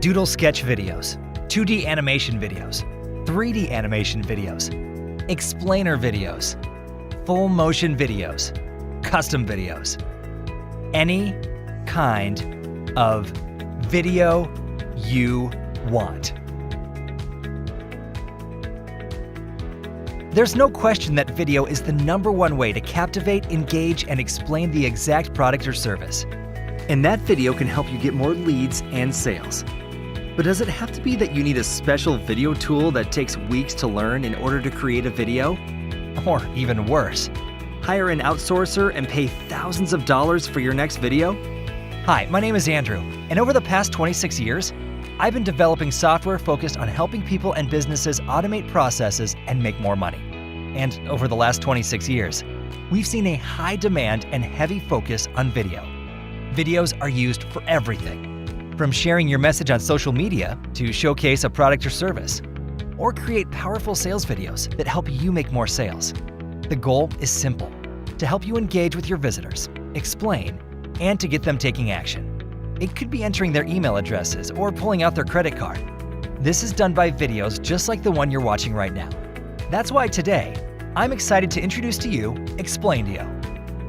Doodle sketch videos, 2D animation videos, 3D animation videos, explainer videos, full motion videos, custom videos. Any kind of video you want. There's no question that video is the #1 way to captivate, engage, and explain the exact product or service. And that video can help you get more leads and sales. But does it have to be that you need a special video tool that takes weeks to learn in order to create a video? Or even worse, hire an outsourcer and pay thousands of dollars for your next video? Hi, my name is Andrew, and over the past 26 years, I've been developing software focused on helping people and businesses automate processes and make more money. And over the last 26 years, we've seen a high demand and heavy focus on video. Videos are used for everything, from sharing your message on social media to showcase a product or service, or create powerful sales videos that help you make more sales. The goal is simple: to help you engage with your visitors, explain, and to get them taking action. It could be entering their email addresses or pulling out their credit card. This is done by videos just like the one you're watching right now. That's why today, I'm excited to introduce to you Explaindio.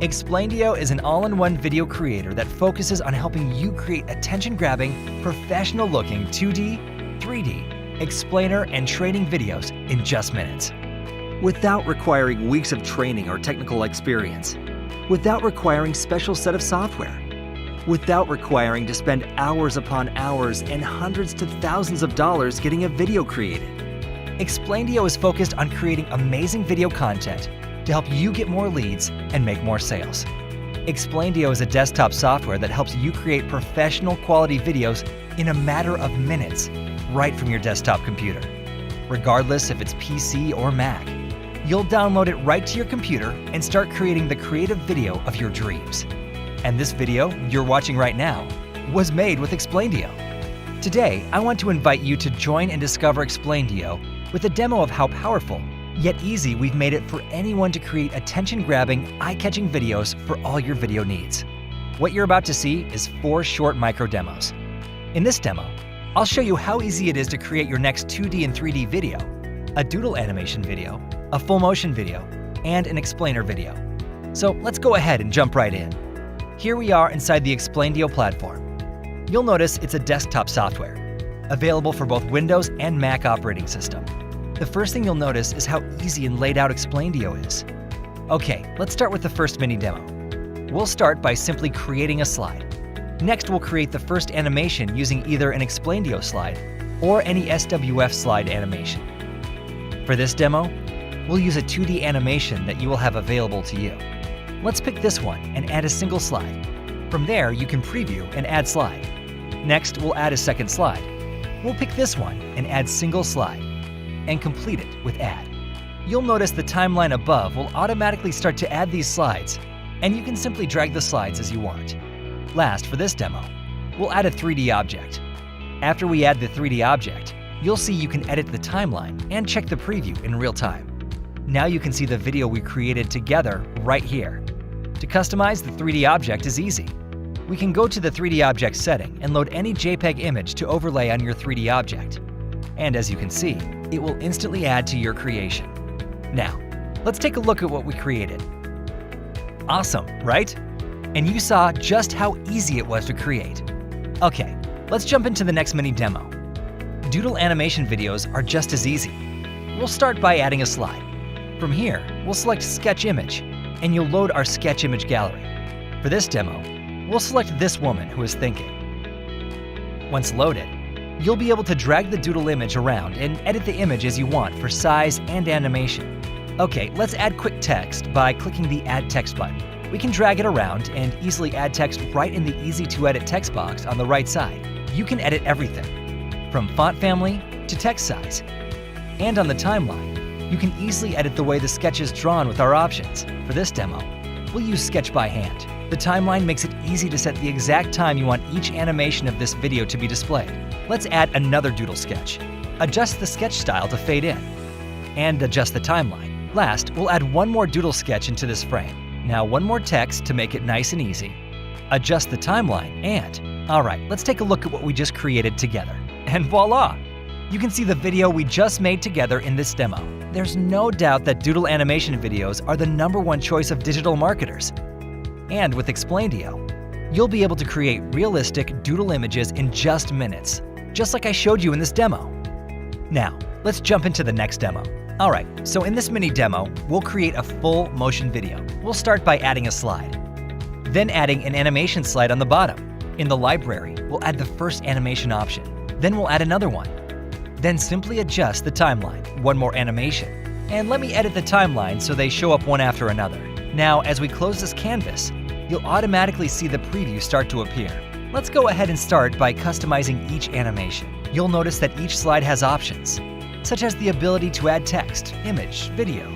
Explaindio is an all-in-one video creator that focuses on helping you create attention-grabbing, professional-looking 2D, 3D, explainer, and training videos in just minutes. Without requiring weeks of training or technical experience. Without requiring special set of software. Without requiring to spend hours upon hours and hundreds to thousands of dollars getting a video created. Explaindio is focused on creating amazing video content to help you get more leads and make more sales. Explaindio is a desktop software that helps you create professional quality videos in a matter of minutes, right from your desktop computer. Regardless if it's PC or Mac, you'll download it right to your computer and start creating the creative video of your dreams. And this video you're watching right now was made with Explaindio. Today, I want to invite you to join and discover Explaindio with a demo of how powerful, yet easy we've made it for anyone to create attention-grabbing, eye-catching videos for all your video needs. What you're about to see is 4 short micro demos. In this demo, I'll show you how easy it is to create your next 2D and 3D video, a doodle animation video, a full motion video, and an explainer video. So let's go ahead and jump right in. Here we are inside the Explaindio platform. You'll notice it's a desktop software, available for both Windows and Mac operating system. The first thing you'll notice is how easy and laid out Explaindio is. Okay, let's start with the first mini demo. We'll start by simply creating a slide. Next, we'll create the first animation using either an Explaindio slide or any SWF slide animation. For this demo, we'll use a 2D animation that you will have available to you. Let's pick this one and add a single slide. From there, you can preview and add slide. Next, we'll add a second slide. We'll pick this one and add single slide, and complete it with add. You'll notice the timeline above will automatically start to add these slides, and you can simply drag the slides as you want. Last, for this demo, we'll add a 3D object. After we add the 3D object, you'll see you can edit the timeline and check the preview in real time. Now you can see the video we created together right here. To customize the 3D object is easy. We can go to the 3D object setting and load any JPEG image to overlay on your 3D object. And as you can see, it will instantly add to your creation. Now, let's take a look at what we created. Awesome, right? And you saw just how easy it was to create. Okay, let's jump into the next mini demo. Doodle animation videos are just as easy. We'll start by adding a slide. From here, we'll select Sketch Image, and you'll load our Sketch Image gallery. For this demo, we'll select this woman who is thinking. Once loaded, you'll be able to drag the doodle image around and edit the image as you want for size and animation. Okay, let's add quick text by clicking the Add Text button. We can drag it around and easily add text right in the Easy to Edit text box on the right side. You can edit everything, from font family to text size. And on the timeline, you can easily edit the way the sketch is drawn with our options. For this demo, we'll use Sketch by hand. The timeline makes it easy to set the exact time you want each animation of this video to be displayed. Let's add another doodle sketch. Adjust the sketch style to fade in, and adjust the timeline. Last, we'll add one more doodle sketch into this frame. Now one more text to make it nice and easy. Adjust the timeline and, alright, let's take a look at what we just created together. And voila! You can see the video we just made together in this demo. There's no doubt that Doodle animation videos are the #1 choice of digital marketers. And with Explaindio, you'll be able to create realistic Doodle images in just minutes, just like I showed you in this demo. Now, let's jump into the next demo. Alright, so in this mini demo, we'll create a full motion video. We'll start by adding a slide, then adding an animation slide on the bottom. In the library, we'll add the first animation option, then we'll add another one. Then simply adjust the timeline, one more animation. And let me edit the timeline so they show up one after another. Now, as we close this canvas, you'll automatically see the preview start to appear. Let's go ahead and start by customizing each animation. You'll notice that each slide has options, such as the ability to add text, image, video,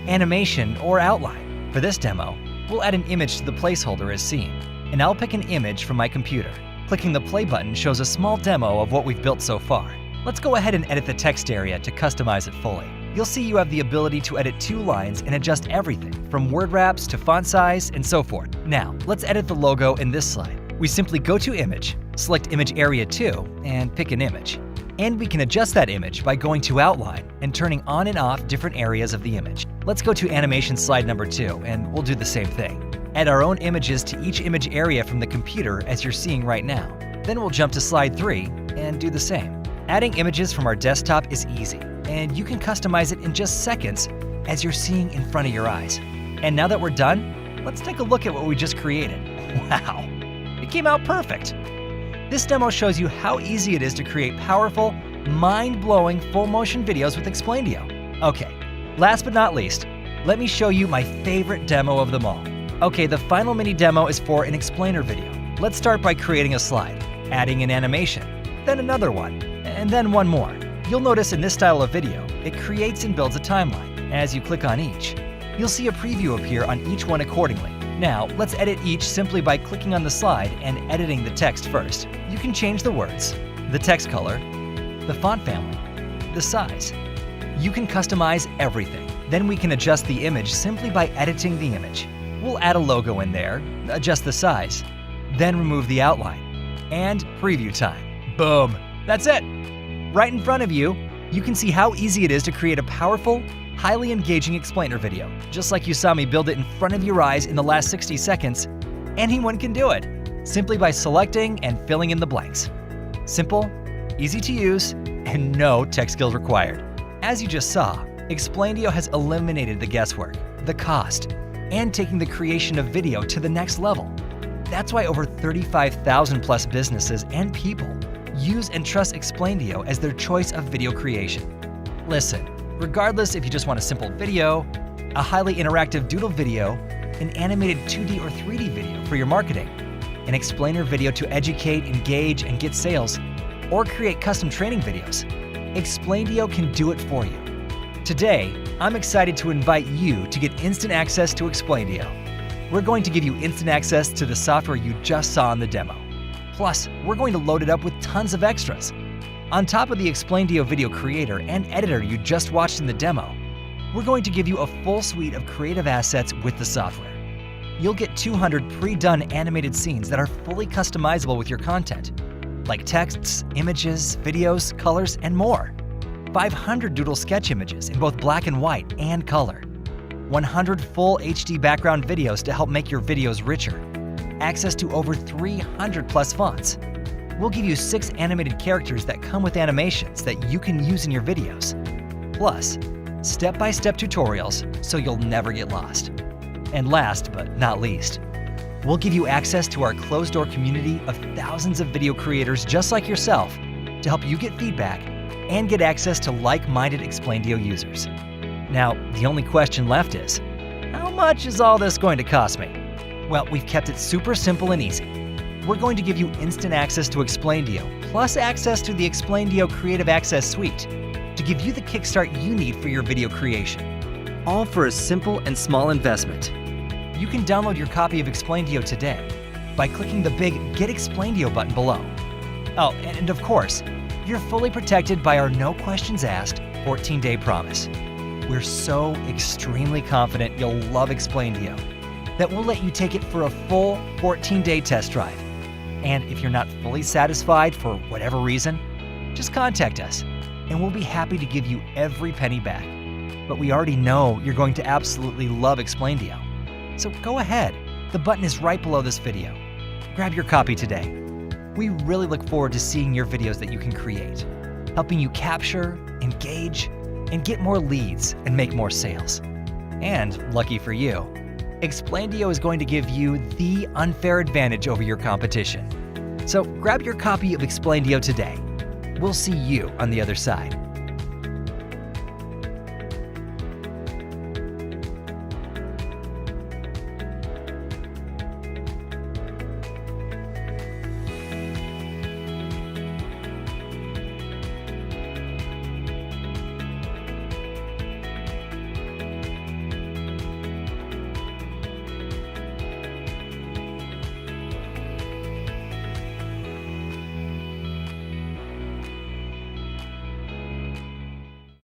animation, or outline. For this demo, we'll add an image to the placeholder as seen, and I'll pick an image from my computer. Clicking the play button shows a small demo of what we've built so far. Let's go ahead and edit the text area to customize it fully. You'll see you have the ability to edit 2 lines and adjust everything from word wraps to font size and so forth. Now, let's edit the logo in this slide. We simply go to Image, select Image Area 2, and pick an image. And we can adjust that image by going to Outline and turning on and off different areas of the image. Let's go to Animation Slide number 2, and we'll do the same thing. Add our own images to each image area from the computer as you're seeing right now. Then we'll jump to Slide 3 and do the same. Adding images from our desktop is easy, and you can customize it in just seconds as you're seeing in front of your eyes. And now that we're done, let's take a look at what we just created. Wow, it came out perfect. This demo shows you how easy it is to create powerful, mind-blowing full motion videos with Explaindio. Okay, last but not least, let me show you my favorite demo of them all. Okay, the final mini demo is for an explainer video. Let's start by creating a slide, adding an animation, then another one, and then one more. You'll notice in this style of video, it creates and builds a timeline. As you click on each, you'll see a preview appear on each one accordingly. Now, let's edit each simply by clicking on the slide and editing the text first. You can change the words, the text color, the font family, the size. You can customize everything. Then we can adjust the image simply by editing the image. We'll add a logo in there, adjust the size, then remove the outline, and preview time. Boom! That's it! Right in front of you, you can see how easy it is to create a powerful, highly engaging explainer video. Just like you saw me build it in front of your eyes in the last 60 seconds, anyone can do it, simply by selecting and filling in the blanks. Simple, easy to use, and no tech skills required. As you just saw, Explaindio has eliminated the guesswork, the cost, and taking the creation of video to the next level. That's why over 35,000 plus businesses and people use and trust Explaindio as their choice of video creation. Listen, regardless if you just want a simple video, a highly interactive Doodle video, an animated 2D or 3D video for your marketing, an explainer video to educate, engage, and get sales, or create custom training videos, Explaindio can do it for you. Today, I'm excited to invite you to get instant access to Explaindio. We're going to give you instant access to the software you just saw in the demo. Plus, we're going to load it up with tons of extras. On top of the Explaindio video creator and editor you just watched in the demo, we're going to give you a full suite of creative assets with the software. You'll get 200 pre-done animated scenes that are fully customizable with your content, like texts, images, videos, colors, and more. 500 Doodle sketch images in both black and white and color. 100 full HD background videos to help make your videos richer. Access to over 300 plus fonts. We'll give you 6 animated characters that come with animations that you can use in your videos. Plus, step-by-step tutorials so you'll never get lost. And last but not least, we'll give you access to our closed-door community of thousands of video creators just like yourself to help you get feedback and get access to like-minded Explaindio users. Now, the only question left is, how much is all this going to cost me? Well, we've kept it super simple and easy. We're going to give you instant access to Explaindio, plus access to the Explaindio Creative Access Suite to give you the kickstart you need for your video creation. All for a simple and small investment. You can download your copy of Explaindio today by clicking the big Get Explaindio button below. Oh, and of course, you're fully protected by our no questions asked 14-day promise. We're so extremely confident you'll love Explaindio that we'll let you take it for a full 14-day test drive. And if you're not fully satisfied for whatever reason, Just contact us, and we'll be happy to give you every penny back. But we already know you're going to absolutely love Explaindio. So go ahead, the button is right below this video. Grab your copy today. We really look forward to seeing your videos that you can create, helping you capture, engage, and get more leads and make more sales. And lucky for you, Explaindio is going to give you the unfair advantage over your competition. So grab your copy of Explaindio today. We'll see you on the other side.